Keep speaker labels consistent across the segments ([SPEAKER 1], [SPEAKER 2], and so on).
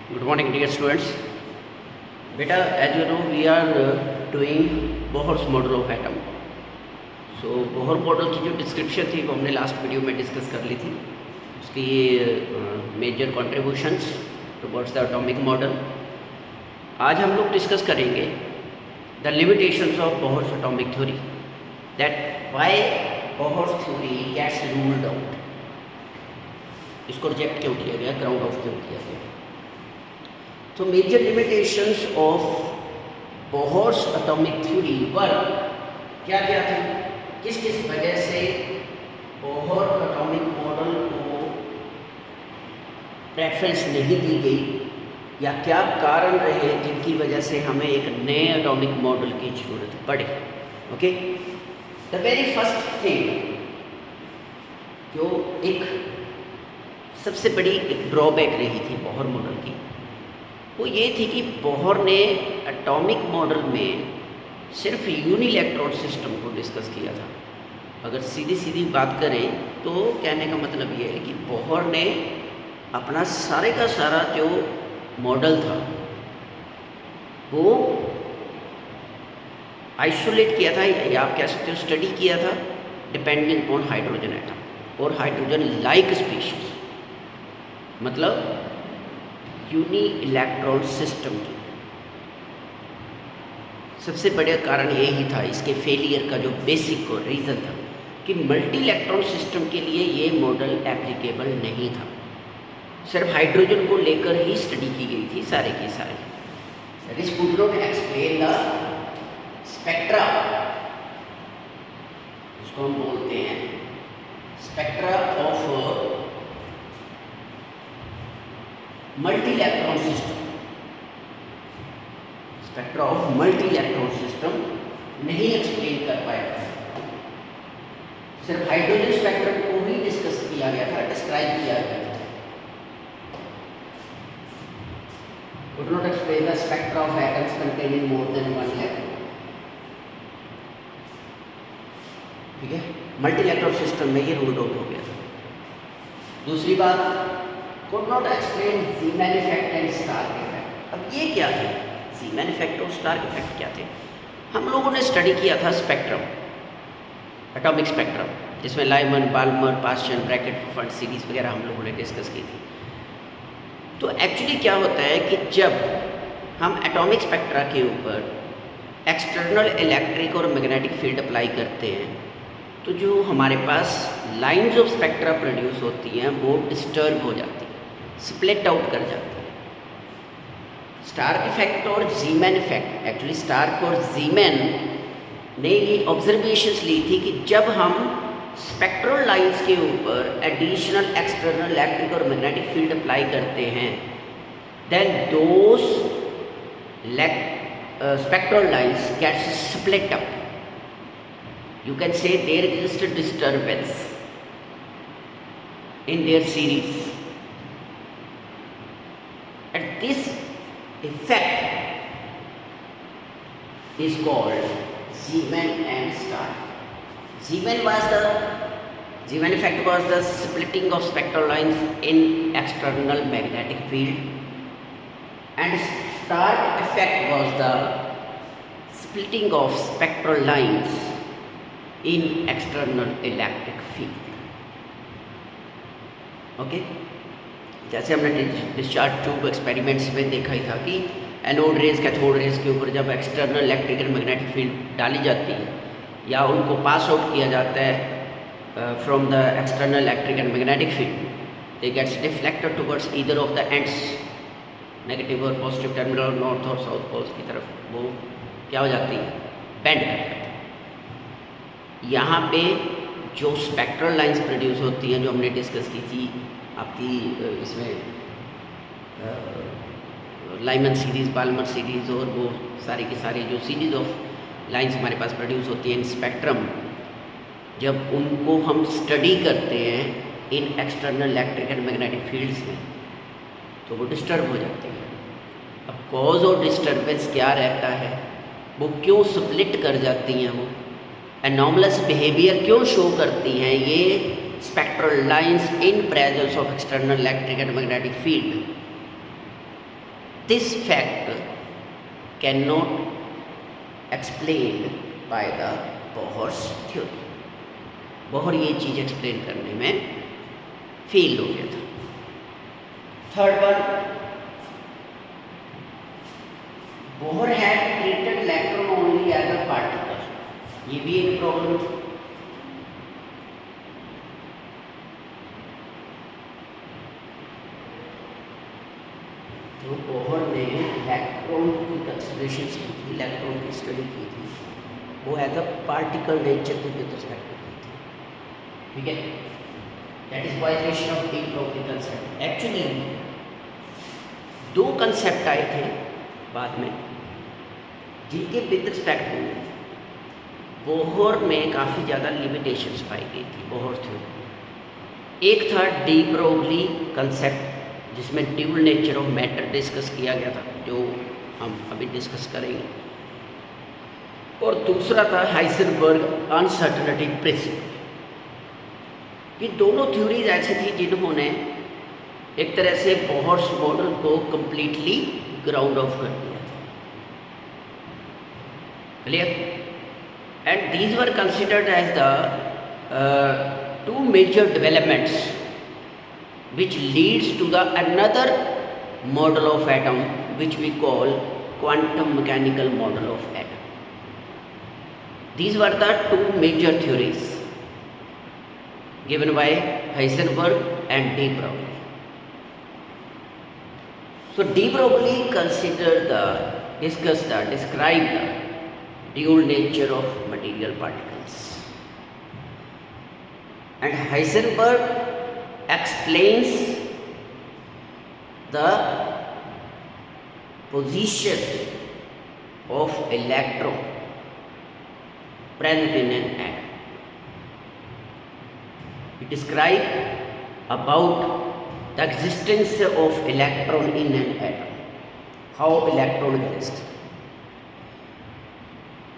[SPEAKER 1] Good morning, dear students. Beta, as you know, we are doing Bohr's model of atom. So Bohr model की जो description थी वो हमने last video में discuss कर ली थी. उसकी major contributions towards the atomic model. आज हम लोग डिस्कस करेंगे the limitations of Bohr's atomic theory, that why Bohr's theory gets ruled out. इसको रिजेक्ट क्यों किया गया, ग्राउंड ऑफ क्यों किया गया. तो major limitations of Bohr's atomic theory पर क्या क्या थे, किस किस वजह से बोहर एटॉमिक मॉडल को प्रेफरेंस नहीं दी गई, या क्या कारण रहे जिनकी वजह से हमें एक नए एटॉमिक मॉडल की ज़रूरत पड़े. Okay, the very first thing जो एक सबसे बड़ी एक ड्रॉबैक रही थी बोहर मॉडल की, वो ये थी कि बोहर ने एटॉमिक मॉडल में सिर्फ यूनिलैक्ट्रॉन सिस्टम को डिस्कस किया था. अगर सीधी सीधी बात करें तो कहने का मतलब ये है कि बोहर ने अपना सारे का सारा जो मॉडल था वो आइसोलेट किया था, या आप कह सकते हो स्टडी किया था, डिपेंडिंग अपॉन हाइड्रोजन एटम और हाइड्रोजन लाइक स्पीशीज, मतलब यूनी इलेक्ट्रॉन सिस्टम की. सबसे बड़ा कारण यही था इसके फेलियर का, जो बेसिक रीज़न था कि मल्टी इलेक्ट्रॉन सिस्टम के लिए ये मॉडल एप्लीकेबल नहीं था. सिर्फ हाइड्रोजन को लेकर ही स्टडी की गई थी सारे की सारे. This could not explain the spectra, इसको हम बोलते हैं spectra of multi electron system. Spectra of multi electron system नहीं एक्सप्लेन कर पाया. सिर्फ हाइड्रोजन स्पेक्ट्रम को ही डिस्कस किया गया था, डिस्क्राइब किया गया था. Could not explain the spectra of atoms containing more than one electron. ठीक है, मल्टी इलेक्ट्रॉन सिस्टम में ये रूल आउट हो गया. दूसरी बात, could not explain Zeeman effect and Stark effect. अब ये क्या थे, Zeeman effect और Stark effect क्या थे? हम लोगों ने स्टडी किया था स्पेक्ट्रम, एटॉमिक स्पेक्ट्रम, जिसमें Lyman, Balmer, Paschen, Brackett, Pfund series वगैरह हम लोगों ने डिस्कस की थी. तो एक्चुअली क्या होता है कि जब हम एटॉमिक स्पेक्ट्रा के ऊपर एक्सटर्नल इलेक्ट्रिक और मैग्नेटिक फील्ड अप्लाई करते हैं, तो जो हमारे पास लाइंस ऑफ स्पेक्ट्रा प्रोड्यूस होती हैं वो डिस्टर्ब हो जाती हैं, स्प्लिट आउट कर जाती हैं. स्टार्क इफेक्ट और जीमैन इफेक्ट, एक्चुअली स्टार्क और जीमैन ने ये ऑब्जर्वेशंस ली थी कि जब हम स्पेक्ट्रल लाइंस के ऊपर एडिशनल एक्सटर्नल इलेक्ट्रिक और मैग्नेटिक फील्ड अप्लाई करते हैं, then those spectral lines gets split up. You can say there exists a disturbance in their series, and this effect is called Zeeman and Stark. Zeeman effect was the splitting of spectral lines in external magnetic field, and Stark effect was the splitting of spectral lines in external electric field. Okay, जैसे हमने discharge tube experiments में देखा ही था कि anode rays, cathode rays के ऊपर जब external electric and magnetic field डाली जाती है या उनको पास आउट किया जाता है from the external electric and magnetic field, they gets deflected towards either of the ends, negative और पॉजिटिव टर्मिनल, नॉर्थ और साउथ पोल्स की तरफ वो क्या हो जाती है, बेंड कर जाती है. यहाँ पे जो स्पेक्ट्रल लाइंस प्रोड्यूस होती हैं, जो हमने डिस्कस की थी आपकी इसमें लाइमन सीरीज़, बाल्मर सीरीज़ और वो सारी की सारी जो सीरीज़ ऑफ लाइंस हमारे पास प्रोड्यूस होती हैं इन स्पेक्ट्रम, जब उनको हम स्टडी करते हैं इन external electric and magnetic fields में, तो वो डिस्टर्ब हो जाती हैं. अब कॉज और डिस्टर्बेंस क्या रहता है, वो क्यों स्प्लिट कर जाती हैं, वो एनॉमलस बिहेवियर क्यों शो करती हैं ये spectral lines in presence of external electric and magnetic field. This fact can not explain by the Bohr's theory. Bohr ये चीज़ एक्सप्लेन करने में फेल हो गया था। Third one, Bohr had treated electron only as a particle. ये भी एक प्रॉब्लम थी। जो बोहर ने इलेक्ट्रॉन की कंसिडरेशन की थी, इलेक्ट्रॉन की स्टडी की थी, वो एज अ पार्टिकल नेचर के विद रिस्पेक्ट की थी। ठीक है, that is vibration of D Broglie concept. Actually दो कंसेप्ट आए थे बाद में, जिनके विद रिस्पेक्ट में बोहर में काफ़ी ज़्यादा लिमिटेशंस पाई गई थी बोहर थ्योरी। एक था डी ब्रोगली कंसेप्ट, जिसमें dual nature of matter discuss किया गया था, जो हम अभी डिस्कस करेंगे। और दूसरा था हाइजेनबर्ग अनसर्टेनिटी प्रिंसिपल। ये दोनों थ्योरीज ऐसी थी जिन्होंने एक तरह से बोहर्स मॉडल को कंप्लीटली ग्राउंड ऑफ कर दिया था। Clear? And these were considered as the two major developments which leads to the another model of atom which we call quantum mechanical model of atom. These were the two major theories given by Heisenberg and de Broglie. So de Broglie described the dual nature of material particles, and Heisenberg explains the position of electron present in an atom. He describes about the existence of electron in an atom, how electron exists.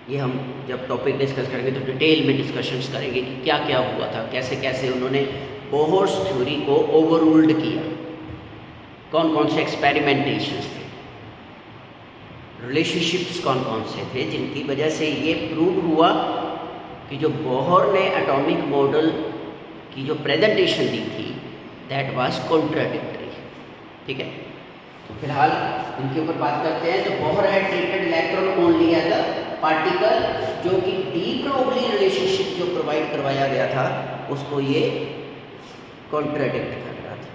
[SPEAKER 1] ये हम जब topic discuss करेंगे तो detail में discussions करेंगे कि क्या क्या हुआ था, कैसे कैसे उन्होंने बोहर्स थ्योरी को ओवररूल्ड किया, कौन कौन से एक्सपेरिमेंटेशंस थे, रिलेशनशिप्स कौन कौन से थे, जिनकी वजह से ये प्रूव हुआ कि जो बोहर ने एटॉमिक मॉडल की जो प्रेजेंटेशन दी थी दैट वाज कॉन्ट्राडिक्टरी। ठीक है, तो फिलहाल इनके ऊपर बात करते हैं। तो Bohr had treated electron only as a particle, जो कि डी ब्रोगली रिलेशनशिप जो प्रोवाइड करवाया गया था उसको ये कॉन्ट्राडिक्ट कर रहा था।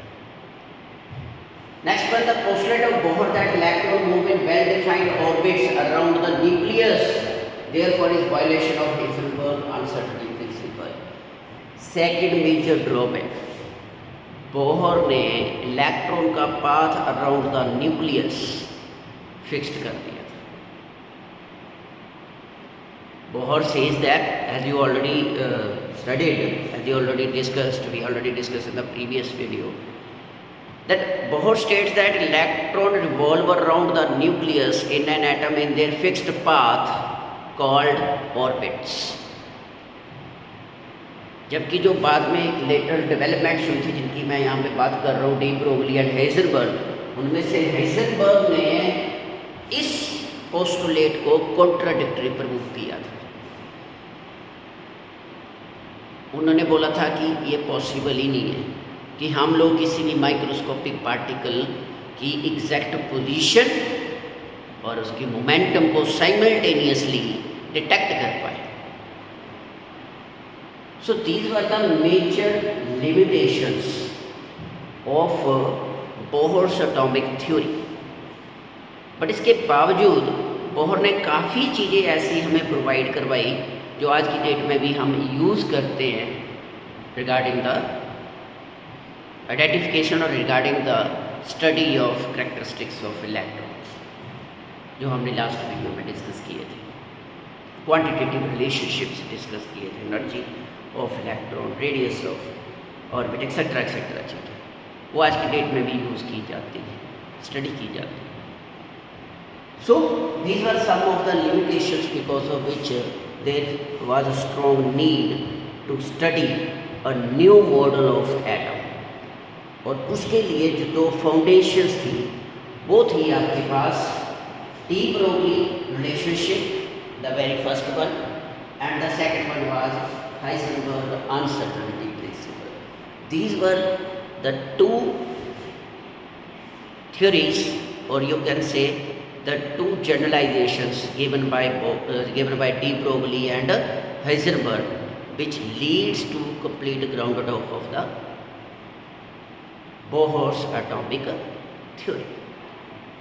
[SPEAKER 1] Next one, the postulate of Bohr that electron move in well defined orbits around the nucleus, therefore is violation of Heisenberg uncertainty principle. Second major drawback, Bohr ने इलेक्ट्रॉन का path around the nucleus fixed कर दिया। Bohr says that, as you already studied, as you already discussed, we already discussed in the previous video, that Bohr states that electron revolve around the nucleus in an atom in their fixed path called orbits. जबकि जो बाद में letter developments हुई थी, जिनकी मैं यहाँ पे बात कर रहा हूँ, डी ब्रोगली एंड हाइजेनबर्ग, उनमें से हाइजेनबर्ग ने इस पोस्टुलेट को कॉन्ट्राडिक्टरी प्रूव किया था। उन्होंने बोला था कि ये पॉसिबल ही नहीं है कि हम लोग किसी भी माइक्रोस्कोपिक पार्टिकल की एग्जैक्ट पोजीशन और उसकी मोमेंटम को साइमल्टेनियसली डिटेक्ट कर पाए। So these were the major limitations of Bohr's atomic theory. But इसके बावजूद बोहर ने काफ़ी चीज़ें ऐसी हमें प्रोवाइड करवाई जो आज की डेट में भी हम यूज़ करते हैं रिगार्डिंग द आइडेंटिफिकेशन और regarding the study of characteristics of electrons, जो हमने लास्ट वीडियो में डिस्कस किए थे। क्वांटिटेटिव रिलेशनशिप्स डिस्कस किए थे, energy of electron, radius of orbit, etcetera चीज़ें, वो आज की डेट में भी यूज़ की जाती है, स्टडी की जाती है। So these were some of the limitations because of which there was a strong need to study a new model of atom। और उसके लिए जो दो फाउंडेशंस थी बोथ ही आपके पास de Broglie relationship, the very first one, and the second one was Heisenberg uncertainty principle. These were the two theories, or you can say the two generalizations given by de Broglie and Heisenberg, which leads to complete grounded of the Bohr's atomic theory.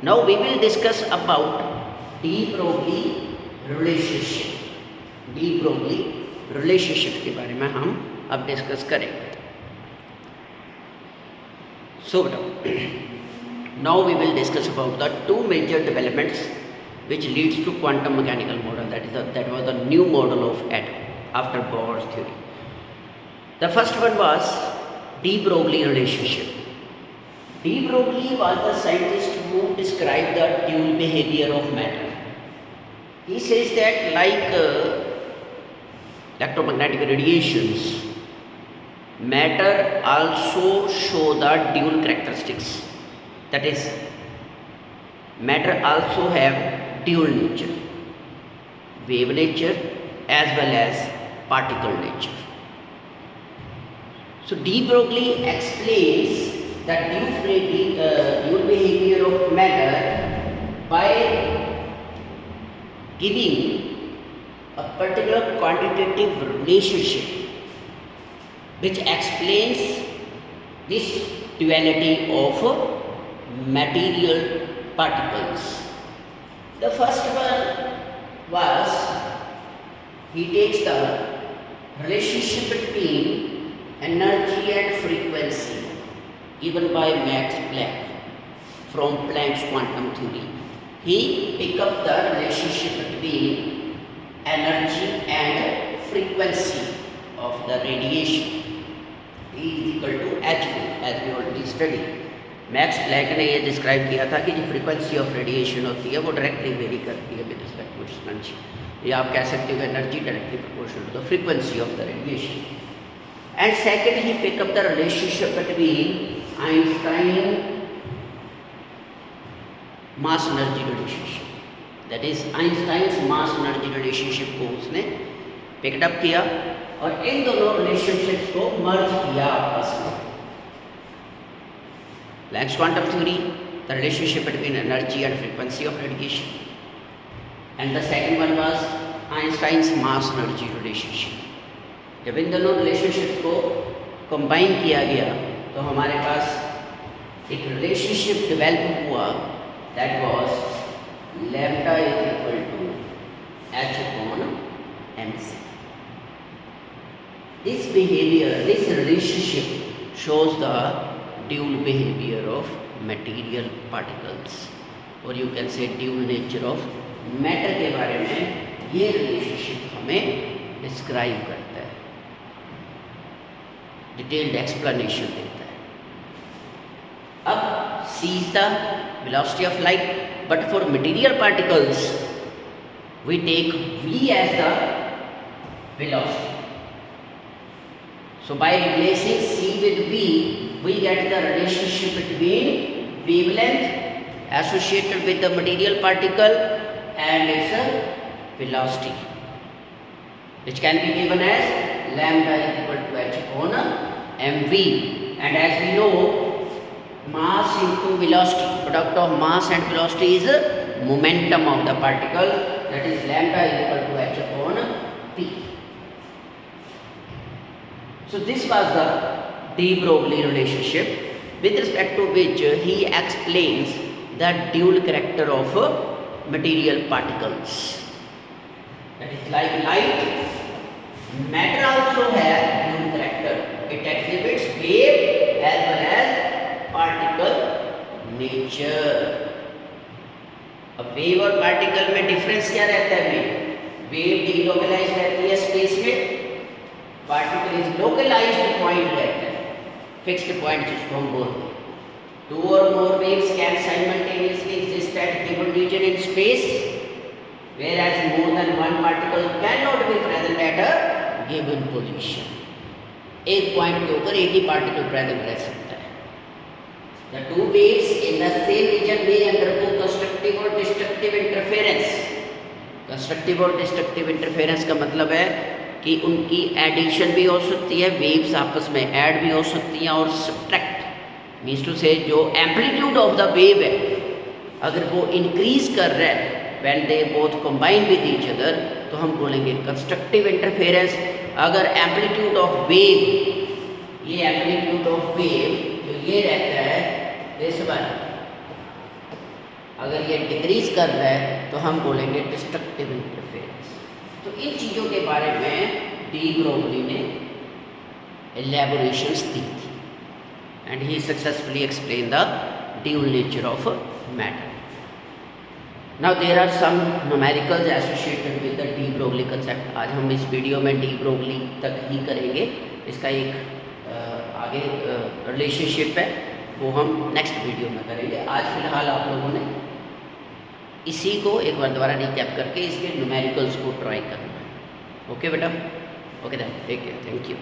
[SPEAKER 1] Now we will discuss about de Broglie relationship. de Broglie relationship के बारे में हम अब discuss करेंगे. So now we will discuss about the two major developments which leads to quantum mechanical model, that was the new model of atom after Bohr's theory. The first one was de Broglie relationship. De Broglie was the scientist who described the dual behavior of matter. He says that like electromagnetic radiations, matter also show the dual characteristics. That is, matter also have dual nature, wave nature as well as particle nature. So de Broglie explains the dual behavior of matter by giving a particular quantitative relationship which explains this duality of material particles. The first one was, he takes the relationship between energy and frequency given by Max Planck from Planck's quantum theory. He picked up the relationship between energy and frequency of the radiation. E is equal to h, as we already studied. Max Planck ने ये describe किया था कि जो frequency of radiation होती है वो directly very करती है विद रिस्पेक्ट टू एनर्जी, या आप कह सकते हो energy directly proportional to the frequency of the radiation. And second he pick up the relationship between Einstein mass energy relationship, that is Einstein's mass energy relationship को उसने pickup किया और इन दोनों रिलेशनशिप्स को मर्ज किया आपस में. Planck's quantum theory, the relationship between energy and frequency of radiation, and the second one was Einstein's mass energy relationship. जब इन दोनों relationships को combine किया गया तो हमारे पास एक relationship develop हुआ, that was lambda is equal to h upon mc. This behavior, this relationship shows the dual behavior of material particles, or you can say dual nature of matter के बारे में ये रिलेशनशिप हमें describe करता है, detailed explanation देता है. अब c is the velocity of light, but for material particles we take v as the velocity. So by replacing c with v, we get the relationship between wavelength associated with the material particle and its velocity, which can be given as lambda is equal to h upon mv. And as we know, mass into velocity, product of mass and velocity is momentum of the particle, that is lambda is equal to h upon p. So this was the de Broglie relationship, with respect to which he explains the dual character of material particles. That is, like light, matter also has dual character. It exhibits wave as well as particle nature. अब wave और particle में difference क्या रहता है? Wave delocalise रहती है space में, particle is localised point रहता है, फिक्स्ड पॉइंट जिसको हम बोलते हैं. टू और more waves can simultaneously exist at given region in space, whereas more than one particle cannot be present at a given position. एक पॉइंट के ऊपर एक ही पार्टिकल प्रेजेंट रह सकता है. The two waves in the same region may undergo constructive or destructive interference. Constructive और destructive interference का मतलब है कि उनकी एडिशन भी हो सकती है, वेव्स आपस में ऐड भी हो सकती हैं, और सब्ट्रैक्ट मीन्स टू से जो एम्पलीट्यूड ऑफ द वेव है अगर वो इंक्रीज कर रहा है when they both combine with each other, तो हम बोलेंगे कंस्ट्रक्टिव इंटरफेरेंस। अगर एम्पलीट्यूड ऑफ वेव, ये एम्पलीट्यूड ऑफ वेव जो ये रहता है इस बार, अगर ये डिक्रीज कर रहा है तो हम बोलेंगे डिस्ट्रक्टिव इंटरफेरेंस। तो इन चीज़ों के बारे में डी ब्रोगली ने एलैबोरेशंस दी थी and he successfully explain the dual nature of matter. Now there are some numericals associated with the de Broglie concept. आज हम इस वीडियो में डी ब्रोगली तक ही करेंगे, इसका एक आगे रिलेशनशिप है वो हम नेक्स्ट वीडियो में करेंगे। आज फिलहाल आप लोगों ने इसी को एक बार दोबारा रिकैप करके इसके न्यूमेरिकल्स को ट्राई करना है। ओके बेटा, okay then, take care, thank you.